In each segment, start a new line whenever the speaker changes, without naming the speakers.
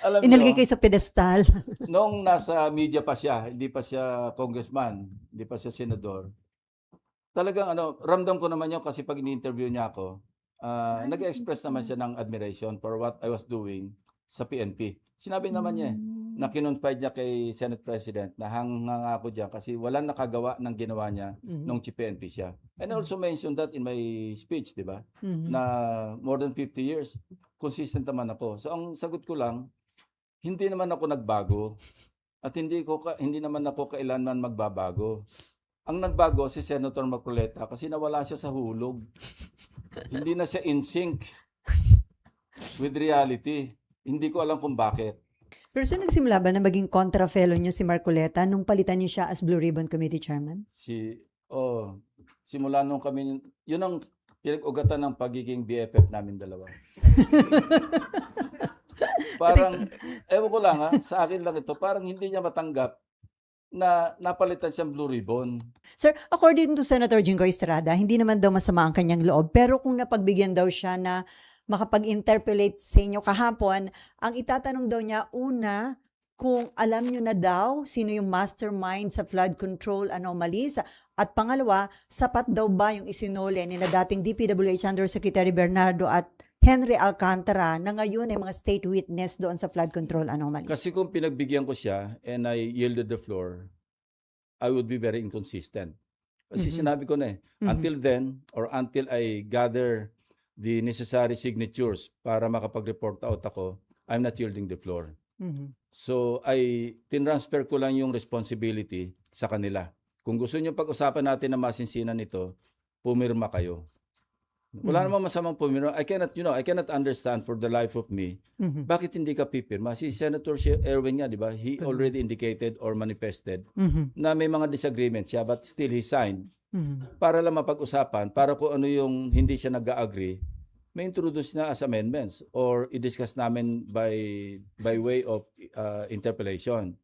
Alam
Inilagay
nyo,
kayo sa pedestal.
nung nasa media pa siya, hindi pa siya congressman, hindi pa siya senador, talagang ramdam ko naman yun kasi pag ini-interview niya ako, nag-express naman siya ng admiration for what I was doing sa PNP. Sinabi naman niya na kinonfide niya kay Senate President na hanga ako diyan kasi walang nakagawa ng ginawa niya nung PNP siya. And I also mentioned that in my speech, di ba? Na more than 50 years, consistent naman ako. So ang sagot ko lang, hindi naman ako nagbago at hindi naman ako kailanman magbabago. Ang nagbago si Senator Marcoleta kasi nawala siya sa hulog. Hindi na siya in sync with reality. Hindi ko alam kung bakit.
Pero so nagsimula ba na maging kontra fellow niyo si Marcoleta nung palitan niyo siya as Blue Ribbon Committee Chairman?
Simula nung kami, yun ang pinag-ugatan ng pagiging BFF namin dalawa. Parang, ewan ko lang sa akin lang ito, parang hindi niya matanggap na napalitan siyang Blue Ribbon.
Sir, according to Senator Jingo Estrada, hindi naman daw masama ang kanyang loob, pero kung napagbigyan daw siya na makapag-interpolate sa inyo kahapon, ang itatanong daw niya, una, kung alam niyo na daw sino yung mastermind sa flood control anomalies, at pangalawa, sapat daw ba yung isinole ni na dating DPWH Undersecretary Bernardo at Henry Alcantara na ngayon ay mga state witness doon sa flood control anomalies?
Kasi kung pinagbigyan ko siya and I yielded the floor, I would be very inconsistent. Kasi sinabi ko na until then or until I gather the necessary signatures para makapag-report out ako, I'm not yielding the floor. So I tinransfer ko lang yung responsibility sa kanila. Kung gusto niyo pag-usapan natin na masinsinan ito, pumirma kayo. Wala namang masamang pumirma. I cannot understand for the life of me, bakit hindi ka pipirma? Si Senator Erwin nga, di ba? He already indicated or manifested na may mga disagreements siya, but still he signed. Para lang mapag-usapan, para kung ano yung hindi siya nag-agree, may introduce na as amendments or i-discuss namin by way of interpellation.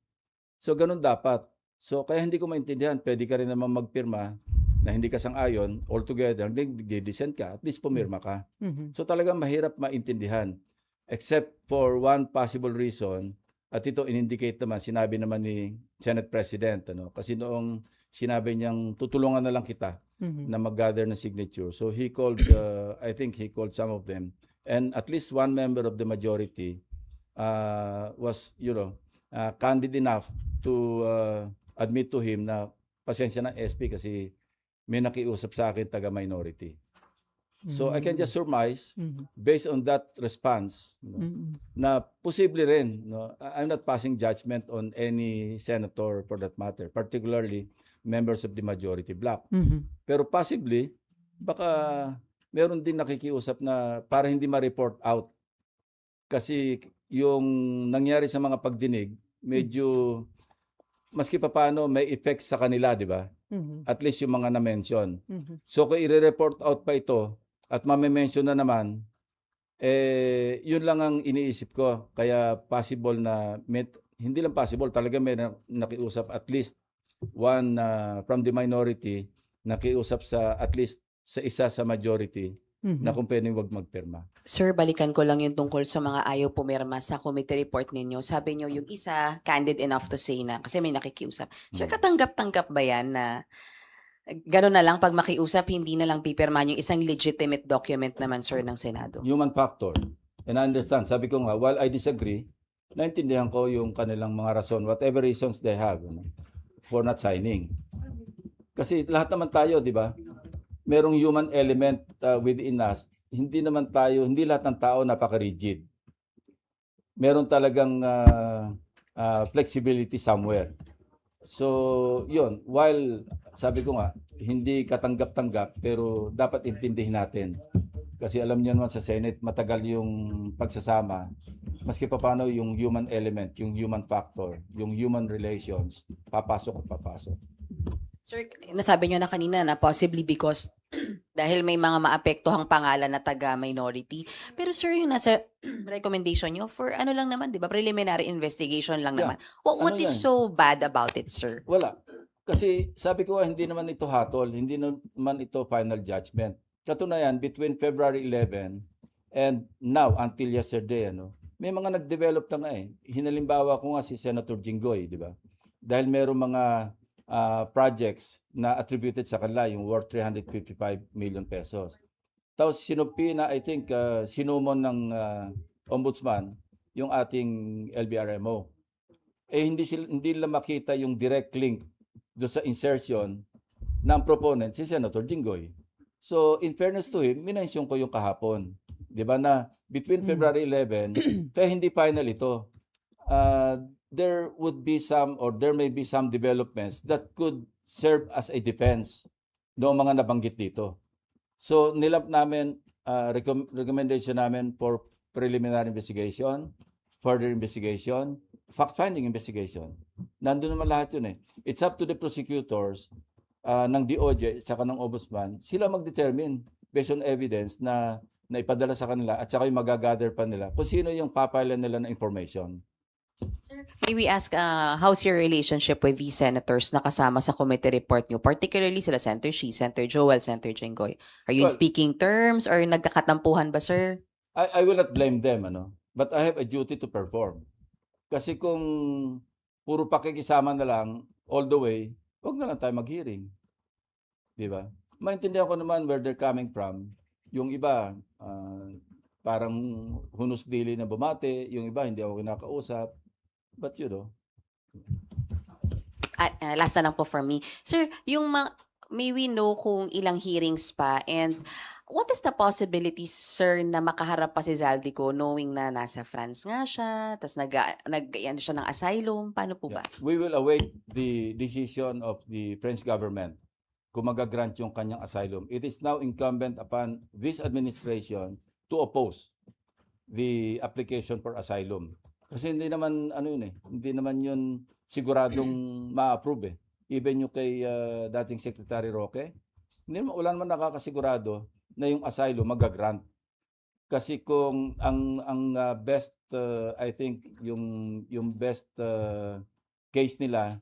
So, ganun dapat. So, kaya hindi ko maintindihan, pwede ka rin naman magpirma na hindi ka sang-ayon, altogether, nag-dissent ka, at least pumirma ka. So talagang mahirap maintindihan. Except for one possible reason, at ito in-indicate naman, sinabi naman ni Senate President, kasi noong sinabi niyang tutulungan na lang kita na mag-gather ng signature. So he called, I think he called some of them. And at least one member of the majority was, candid enough to admit to him na pasensya ng SP kasi may nakiusap sa akin taga-minority. So I can just surmise, based on that response, na posible rin, I'm not passing judgment on any senator for that matter, particularly members of the majority bloc. Pero possibly, baka meron din nakikiusap na para hindi ma-report out. Kasi yung nangyari sa mga pagdinig, medyo, maski pa paano, may effect sa kanila, di ba? At least yung mga na-mention. So kung i-report out pa ito at mame-mention na naman, yun lang ang iniisip ko. Kaya possible na, hindi lang possible, talaga may nakiusap at least one from the minority, nakiusap sa at least sa isa sa majority na kung pwedeng wag magpirma.
Sir, balikan ko lang yung tungkol sa mga ayaw pumirma sa committee report ninyo. Sabi nyo yung isa, candid enough to say na, kasi may nakikiusap. Sir, katanggap-tanggap ba yan na gano'n na lang pag makiusap, hindi na lang pipirmahan yung isang legitimate document naman, sir, ng Senado?
Human factor. And I understand. Sabi ko nga, while I disagree, naintindihan ko yung kanilang mga rason, whatever reasons they have for not signing. Kasi lahat naman tayo, di ba? Merong human element within us. Hindi lahat ng tao napaka-rigid. Meron talagang flexibility somewhere. So, yun. While, sabi ko nga, hindi katanggap-tanggap, pero dapat intindihin natin. Kasi alam niyo naman sa Senate, matagal yung pagsasama. Maski pa paano yung human element, yung human factor, yung human relations, papasok at papasok.
Sir, nasabi nyo na kanina na possibly because dahil may mga maapektuhang pangalan na taga-minority. Pero sir, yung nasa recommendation nyo, for ano lang naman, di ba? Preliminary investigation lang naman. What is so bad about it, sir?
Wala. Kasi sabi ko, hindi naman ito hatol, hindi naman ito final judgment. Katunayan, between February 11 and now, until yesterday, may mga nag-develop na nga eh. Hinalimbawa ko nga si Senator Jinggoy, di ba? Dahil meron mga projects na attributed sa kanila, yung worth 355 million pesos. Tapos sinumpi na, I think, sinumon ng ombudsman yung ating LBRMO. Eh hindi nila makita yung direct link do sa insertion ng proponent si Senator Jinggoy. So in fairness to him, minensyon ko yung kahapon. 'Di ba na between February 11 kaya hindi final ito. There would be some or there may be some developments that could serve as a defense noong mga nabanggit dito. So nilap namin recommendation namin for preliminary investigation, further investigation, fact-finding investigation. Nandun naman lahat yun eh. It's up to the prosecutors ng DOJ saka ng Ombudsman, sila mag-determine based on evidence na ipadala sa kanila at saka yung magagather pa nila kung sino yung papilan nila na information.
May we ask, how's your relationship with these senators na kasama sa committee report nyo? Particularly sila Senator Shi, Senator Joel, Senator Jinggoy. Are you in
Well,
speaking terms or nagkakatampuhan ba, sir?
I will not blame them, but I have a duty to perform. Kasi kung puro pakikisama na lang all the way, wag na lang tayo mag-hearing. Di ba? Maintindihan ko naman where they're coming from. Yung iba, parang hunus-dili na bumate. Yung iba, hindi ako kinakausap. But
Last na lang po for me. Sir, may we know kung ilang hearings pa and what is the possibility, sir, na makaharap pa si Zaldico knowing na nasa France nga siya, tapos nag-ano siya ng asylum? Paano po ba?
we will await the decision of the French government kung magagrant yung kanyang asylum. It is now incumbent upon this administration to oppose the application for asylum. Kasi hindi naman hindi naman yun siguradong ma-approve eh. Even yung kay dating Secretary Roque, wala naman nakakasigurado na yung asylum magagrant. Kasi kung ang best I think yung best case nila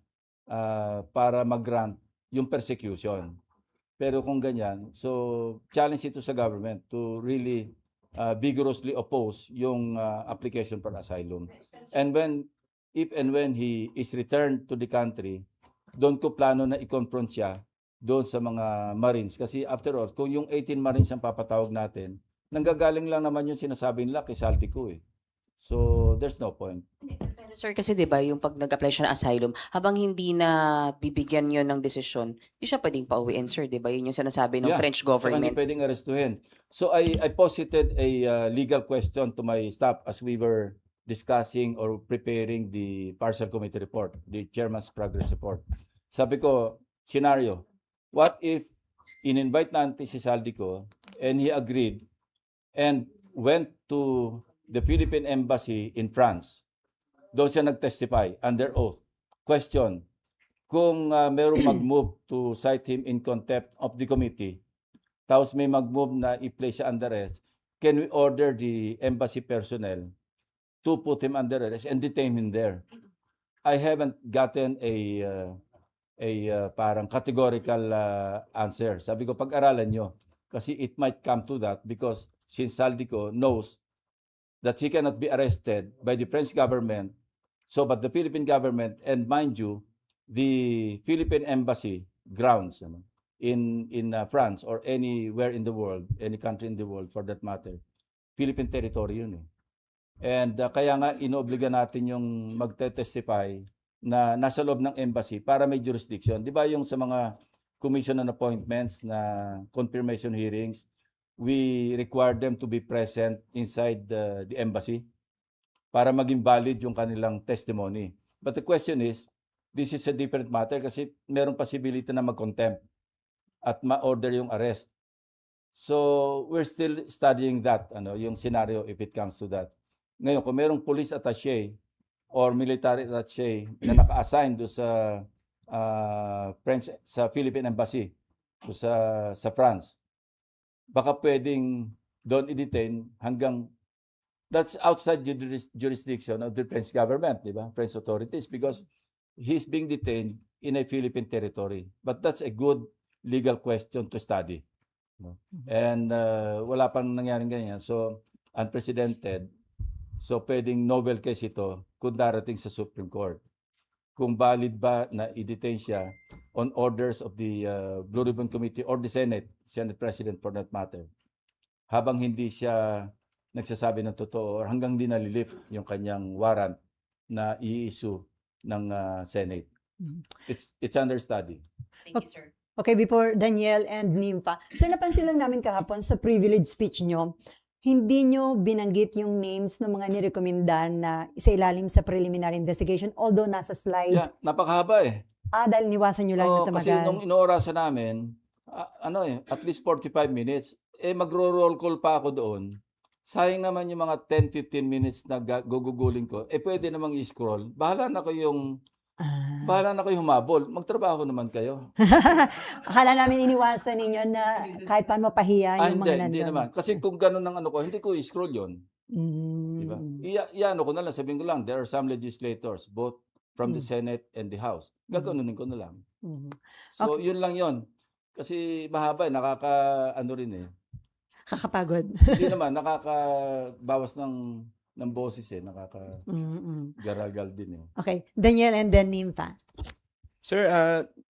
para mag-grant yung persecution. Pero kung ganyan, so challenge ito sa government to really vigorously oppose yung application for asylum. And if and when he is returned to the country, doon ko plano na i-confront siya doon sa mga Marines. Kasi after all, kung yung 18 Marines ang papatawag natin, nanggagaling lang naman yung sinasabi nila kay Zaldico eh. So, there's no point.
Pero sir, kasi 'di ba yung pag nag-apply siya ng asylum, habang hindi na bibigyan yon ng desisyon, hindi siya pwedeng pauwiin, sir, 'di ba? Yun yung sinasabi ng
Yeah,
French
saka
government.
hindi pwedeng arestuhin. So, I posited a legal question to my staff as we were discussing or preparing the partial committee report, the chairman's progress report. Sabi ko, scenario, what if in-invite natin si Zaldico and he agreed and went to the Philippine Embassy in France. Doon siya nag-testify under oath. Question, kung merong mag-move to cite him in contempt of the committee, tapos may mag-move na i-place siya under arrest, can we order the embassy personnel to put him under arrest and detain him there? I haven't gotten a parang categorical answer. Sabi ko, pag-aralan nyo. Kasi it might come to that because since Zaldico knows that he cannot be arrested by the French government, but the Philippine government, and mind you, the Philippine embassy grounds in France or anywhere in the world, any country in the world for that matter, Philippine territory yun eh. And kaya nga inoobliga natin yung magte-testify na nasa loob ng embassy para may jurisdiction. Di ba yung sa mga commission on appointments na confirmation hearings, we require them to be present inside the embassy para maging valid yung kanilang testimony. But the question is, this is a different matter kasi merong possibility na mag-contempt at ma-order yung arrest. So, we're still studying that, yung scenario if it comes to that. Ngayon, kung merong police attaché or military attaché na naka-assign doon sa Philippine Embassy, doon sa France, baka pwedeng doon i-detain hanggang that's outside the jurisdiction of the French government, di ba? French authorities, because he's being detained in a Philippine territory. But that's a good legal question to study. And wala pang nangyaring ganyan. So, unprecedented. So pwedeng novel case ito kung darating sa Supreme Court. Kung valid ba na i-detain siya on orders of the Blue Ribbon Committee or the Senate President for that matter, habang hindi siya nagsasabi ng totoo or hanggang di nalilift yung kanyang warrant na i-issue ng Senate. It's under study.
Thank you, sir.
Okay, before Daniel and Nympha. Sir, napansin lang namin kahapon sa privilege speech nyo, hindi nyo binanggit yung names ng mga nirekomendar na isa-ilalim sa preliminary investigation, although nasa slides.
Yeah, napakahaba eh.
Dahil niwasan nyo lang na
Kasi
tumagal.
nung inoorasan namin, at least 45 minutes, magro-roll call pa ako doon. Sayang naman yung mga 10-15 minutes na guguguling ko. Pwede namang i-scroll. Bahala na kayong humabol. Magtrabaho naman kayo.
Akala namin iniwasan ninyo na kahit paano mapahiya yung mga
Hindi
nandun.
naman. Kasi kung gano'n ang ko, hindi ko i-scroll yun.
Mm.
Diba? Iano ko na lang, sabihin ko lang, there are some legislators, both from the Senate and the House. Gaganunin ko na lang.
Mhm.
So, yun lang yun. Kasi mahaba, rin eh.
Kakapagod.
Hindi naman, nakakabawas ng boses eh, nakakagaralgal din eh.
Okay, Daniel and then Nympha.
Sir,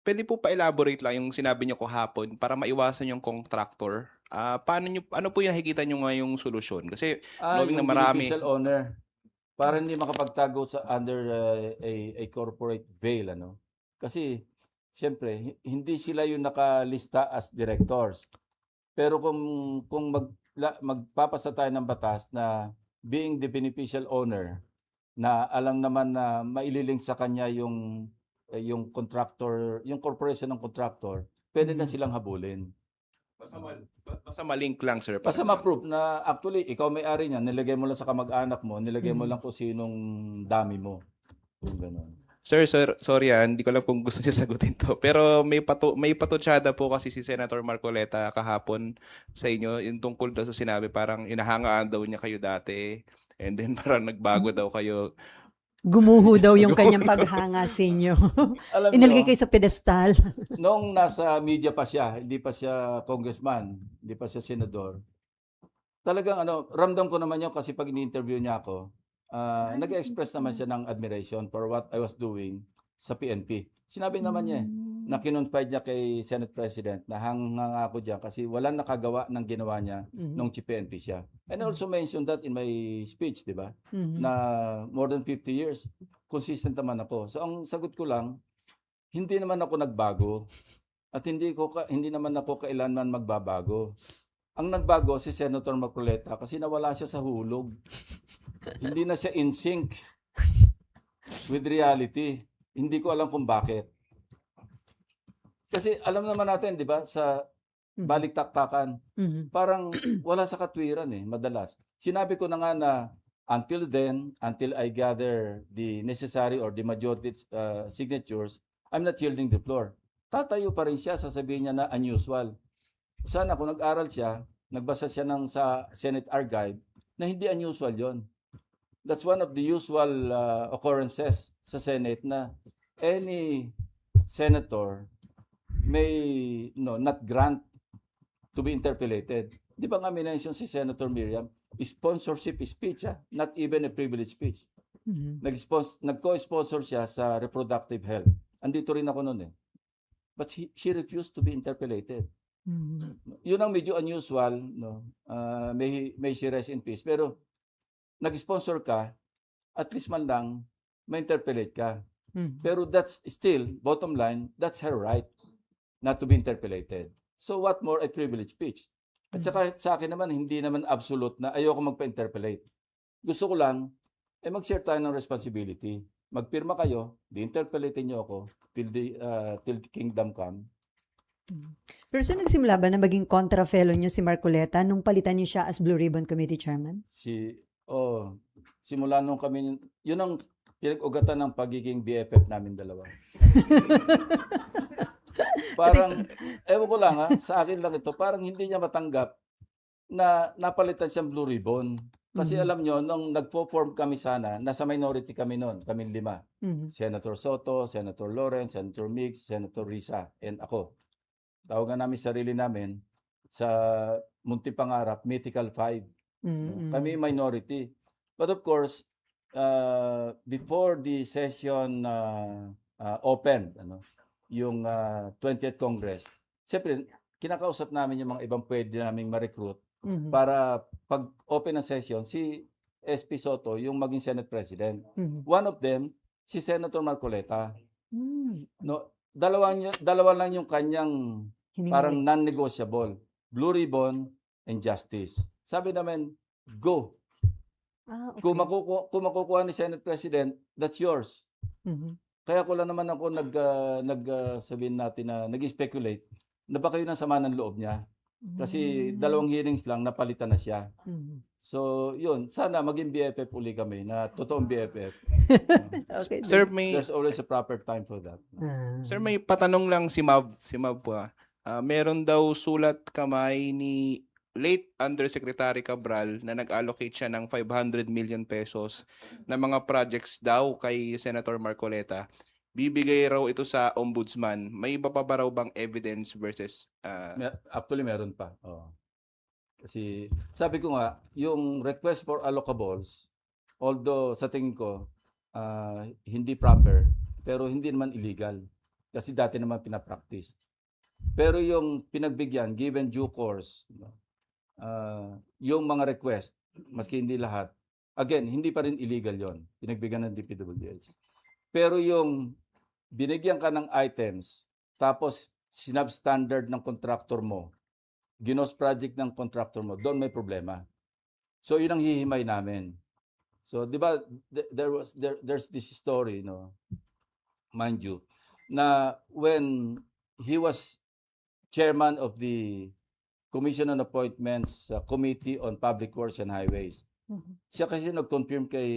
pwede po pa-elaborate lang yung sinabi niyo kahapon para maiwasan yung contractor. Ano po yung nakikita niyo ngayong solusyon? Kasi knowing na
Yung
marami.
beneficial owner, para hindi makapagtago under a corporate veil, ano? Kasi, siyempre, hindi sila yung nakalista as directors. Pero kung magpapasa tayo ng batas na being the beneficial owner, na alam naman na maililink sa kanya yung contractor, yung corporation ng contractor, pwede na silang habulin.
Basta malink lang, sir.
Basta ma-prove na actually, ikaw may-ari niya, nilagay mo lang sa kamag-anak mo, nilagay mo lang kung sinong dami mo. Yung ganun.
Sir, sorry hindi ko lang kung gusto niyo sagutin to. Pero may patutsada po kasi si Senator Marcoleta kahapon sa inyo, yung tungkol daw sa sinabi parang inahangaan daw niya kayo dati. And then parang nagbago daw kayo.
Gumuho daw yung kanyang paghanga sa inyo.
Alam
Inalagay
nyo,
kayo sa pedestal.
noong nasa media pa siya, hindi pa siya congressman, hindi pa siya senador, talagang ramdam ko naman yun kasi pag ini-interview niya ako, nag-express naman siya ng admiration for what I was doing sa PNP. Sinabi naman niya na kinonfide niya kay Senate President na hanggang ako dyan kasi walang nakagawa ng ginawa niya nung PNP siya. And I also mentioned that in my speech, di ba? Na more than 50 years, consistent naman ako. So ang sagot ko lang, hindi naman ako nagbago at hindi naman ako kailanman magbabago. Ang nagbago si Senator Marcoleta kasi nawala siya sa hulog. Hindi na siya in sync with reality. Hindi ko alam kung bakit. Kasi alam naman natin, di ba, sa balik-taktakan, parang wala sa katwiran eh, madalas. Sinabi ko na nga na until I gather the necessary or the majority signatures, I'm not yielding the floor. Tatayo pa rin siya, sasabihin niya na unusual. Sana kung nag-aral siya, nagbasa siya sa Senate Archive, na hindi unusual yon. That's one of the usual occurrences sa Senate na any senator may not grant to be interpellated. Di ba nga minention si Senator Miriam, sponsorship speech, not even a privilege speech. Nag-co-sponsor siya sa reproductive health. Andito rin ako noon eh. But she refused to be interpellated. Yun ang medyo unusual, no? May she rest in peace. Pero nag-sponsor ka, at least man lang ma-interpellate ka. Pero that's still, bottom line, that's her right not to be interpellated. So what more a privilege speech? At saka sa akin naman, hindi naman absolute na ayoko magpa-interpellate. Gusto ko lang, mag-share tayo ng responsibility. Magpirma kayo, di-interpellatein niyo ako till the kingdom come.
Pero saan nagsimula ba na maging kontra-fellow niyo si Marcoleta nung palitan niyo siya as Blue Ribbon Committee Chairman?
Simula nung kami, yun ang pinag-ugatan ng pagiging BFF namin dalawa. Parang, ewan ko lang sa akin lang ito, parang hindi niya matanggap na napalitan siyang Blue Ribbon. Kasi alam nyo, nung nagpo-form kami sana, nasa minority kami noon, kami 5. Senator Soto, Senator Lawrence, Senator Mix, Senator Risa, and ako. Tawagan namin sarili namin sa Munti Pangarap, Mythical 5. Kami minority. But of course, before the session opened, yung 20th Congress, siyempre, kinakausap namin yung mga ibang pwede naming ma-recruit
Mhm.
para pag open ng session, si SP Soto yung maging Senate President.
Mhm.
One of them, si Senator Marcoleta.
Mm.
No, dalawa lang yung kanyang
Hiningi.
parang non-negotiable. Blue Ribbon and Justice. Sabi namin, go.
Okay.
Kung makukuha ni Senate President, that's yours.
Mhm.
Kaya ko lang naman ako sabihin natin na nag-speculate na baka yun ang sama ng loob niya. Kasi dalawang hearings lang, napalitan na siya.
Mhm.
So, yun. Sana maging BFF uli kami na totoong BFF.
Okay.
Sir, may
There's always a proper time for that.
Sir, may patanong lang si Mav po. Meron daw sulat kamay ni late Undersecretary Cabral na nag-allocate siya ng 500 million pesos na mga projects daw kay Senator Marcoleta. Bibigay raw ito sa ombudsman. May iba pa ba raw bang evidence versus
Actually, meron pa. Oo. Kasi sabi ko nga, yung request for allocables, although sa tingin ko, hindi proper, pero hindi naman illegal. Kasi dati naman pinapractice. Pero yung pinagbigyan, given due course, yung mga request, maski hindi lahat, again, hindi pa rin illegal yon. Pinagbigyan ng DPWH. Pero yung binigyan ka ng items, tapos sinabstandard ng contractor mo, ginos project ng contractor mo, doon may problema. So yun ang hihimay namin. So 'di ba there's this story, mind you, na when he was chairman of the Commission on Appointments Committee on Public Works and Highways,
Mhm.
siya kasi nag-confirm kay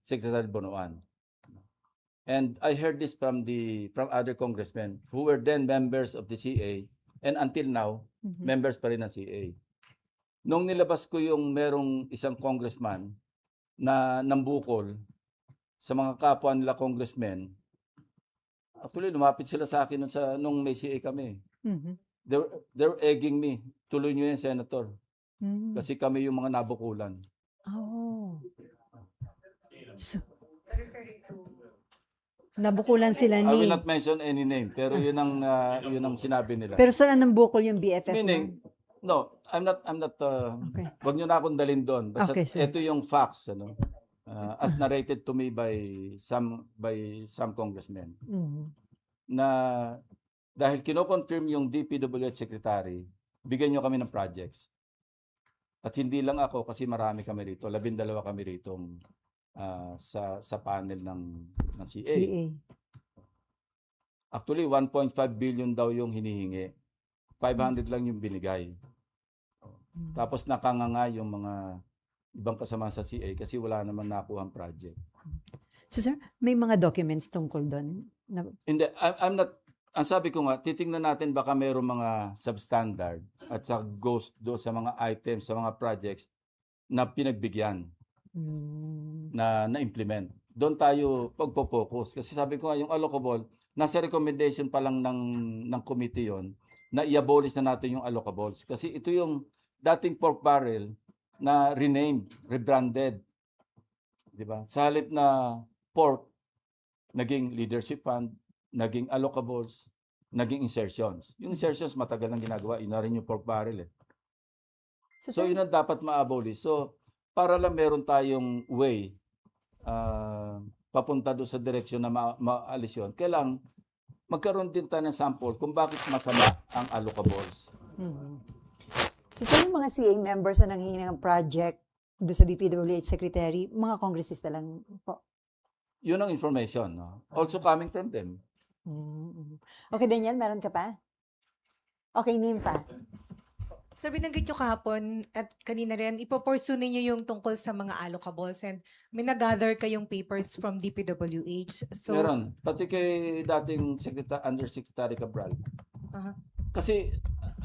Secretary Bonoan. And I heard this from other congressmen who were then members of the CA and until now,
Mhm.
members pa rin ng CA. Nung nilabas ko yung merong isang congressman na nambukol sa mga kapwa nila congressmen, actually lumapit sila sa akin nung may CA kami.
Mhm.
They're egging me, tuloy nyo yan, Senator.
Mm.
Kasi kami yung mga nabukulan.
Oh. So, nabukulan sila
I will
ni...
not mention any name, pero yun ang sinabi nila.
Pero saan ang bukol yung BFF
Meaning,
mo?
no, I'm not,
Okay.
wag nyo na akong dalhin doon. Basta
Okay, sir.
ito yung facts, as narrated to me by some congressmen,
Mhm.
na dahil kino-confirm yung DPWH secretary, bigyan nyo kami ng projects. At hindi lang ako, kasi marami kami rito, 12 kami rito sa panel ng CA.
CA.
Actually, 1.5 billion daw yung hinihingi. 500 lang yung binigay. Tapos nakanganga yung mga ibang kasama sa CA kasi wala naman nakuhang project.
So sir, may mga documents tungkol doon?
Hindi, I'm not, ang sabi ko nga, titingnan natin baka mayroong mga substandard at sa ghost do sa mga items, sa mga projects na pinagbigyan, na-implement. Doon tayo pagpo-focus. Kasi sabi ko nga, yung allocable, nasa recommendation pa lang ng committee yon na i-abolish na natin yung allocables. Kasi ito yung dating pork barrel na renamed, rebranded. Diba? Sa halip na pork, naging leadership fund, naging allocables, naging insertions. Yung insertions, matagal nang ginagawa. Yun na rin yung pork barrel. So yun ang dapat ma-abolish. So, para lang meron tayong way papunta doon sa direksyon na maalis yun, kailang magkaroon din tayo ng sample kung bakit masama ang allocables.
So sa mga CA members na nanghihingi ng project doon sa DPWH Secretary, mga kongresista lang po?
Yun ang information. No? Also coming from them.
Okay, Daniel, meron ka pa? Okay, Nympha.
So binanggit nyo kahapon at kanina rin, ipopursue ninyo yung tungkol sa mga allocables and may nag-gather kayong papers from DPWH. So,
Meron. Pati kay dating Undersecretary Cabral.
Aha.
Kasi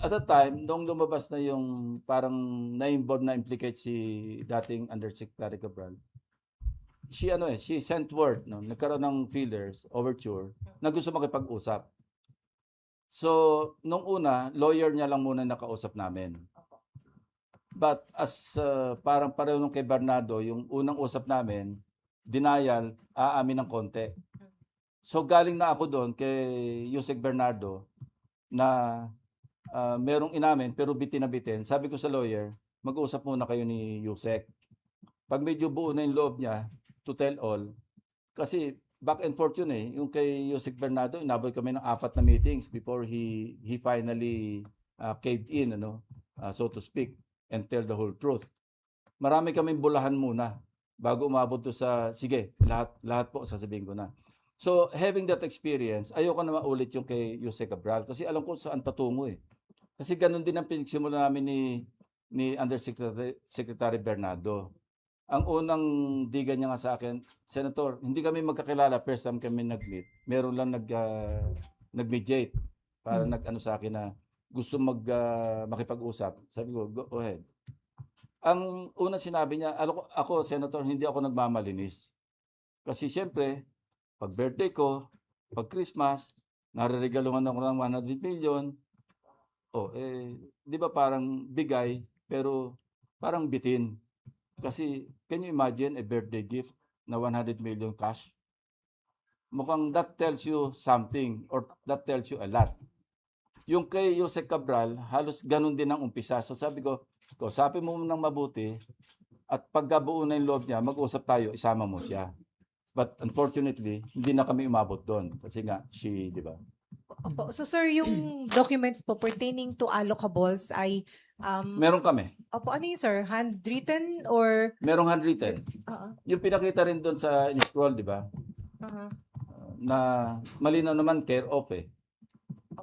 at that time, nung lumabas na yung parang na-involve na implicate si dating Undersecretary Cabral, she sent word, nagkaroon ng feelers, overture, na gusto makipag-usap. So, nung una, lawyer niya lang muna nakausap namin. But as parang pareho nung kay Bernardo, yung unang usap namin, denial, aamin ng konti. So galing na ako doon kay Yusek Bernardo na merong inamin pero bitin na bitin. Sabi ko sa lawyer, mag-usap muna kayo ni Yusek. Pag medyo buo na yung loob niya, to tell all, kasi back and forth yun eh. Yung kay Yusek Bernardo, inabot kami ng 4 na meetings before he finally caved in, so to speak, and tell the whole truth. Marami kaming bulahan muna bago umabot to sa, sige, lahat po sasabihin ko na. So, having that experience, ayoko na maulit yung kay Yusek Cabral kasi alam ko saan patungo eh. Kasi ganun din ang pinagsimula namin ni Undersecretary Bernardo. Ang unang diga niya nga sa akin, Senator, hindi kami magkakilala first time kami nag-meet. Meron lang nag-mediate para nag-ano sa akin na gusto makipag-usap. Sabi ko, go ahead. Ang unang sinabi niya, ako, Senator, hindi ako nagmamalinis. Kasi siyempre, pag birthday ko, pag Christmas, nare-regaluhan ako ng 100 million. Di ba parang bigay, pero parang bitin. Kasi, can you imagine a birthday gift na 100 million cash? Mukhang that tells you something or that tells you a lot. Yung kay Yusek Cabral, halos ganun din ang umpisa. So sabi ko, kausapin mo ng mabuti at pagkabuo na yung loob niya, mag-usap tayo, isama mo siya. But unfortunately, hindi na kami umabot doon. Kasi nga, di ba?
Opo. So sir, yung documents po pertaining to allocables ay
Meron kami.
opo, ano yun sir? Handwritten or
Merong handwritten.
uh
Yung pinakita rin doon sa in-scroll, di ba? Na malinaw naman care of eh.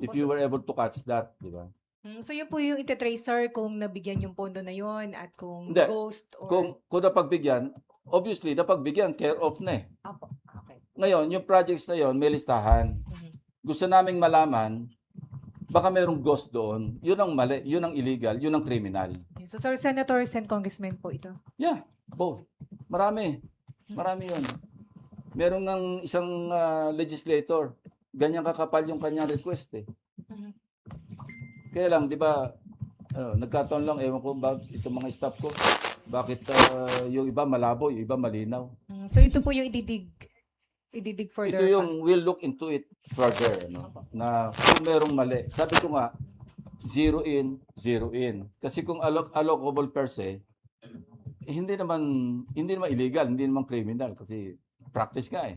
If you were able to catch that, di ba?
So yun po yung ititrace sir kung nabigyan yung pondo na yun at kung
Hindi.
ghost or
Kung napagbigyan, obviously, napagbigyan, care of na eh.
Opo. Okay.
Ngayon, yung projects na yon may listahan. Gusto naming malaman, baka merong ghost doon. Yun ang mali, yun ang illegal, yun ang criminal.
Okay. So sir, senators and congressmen po ito.
Yeah, both. Marami. Marami yun. Meron ng isang legislator, ganyan kakapal yung kanyang request eh. Kaya lang, di ba, nagkataon lang, ewan ko ba, itong mga staff ko, bakit yung iba malabo, yung iba malinaw.
So ito po yung ididig further.
Ito yung we'll look into it further, na kung merong mali. Sabi ko nga, zero in. Kasi kung allocable per se, hindi naman illegal, hindi naman criminal kasi practice nga eh.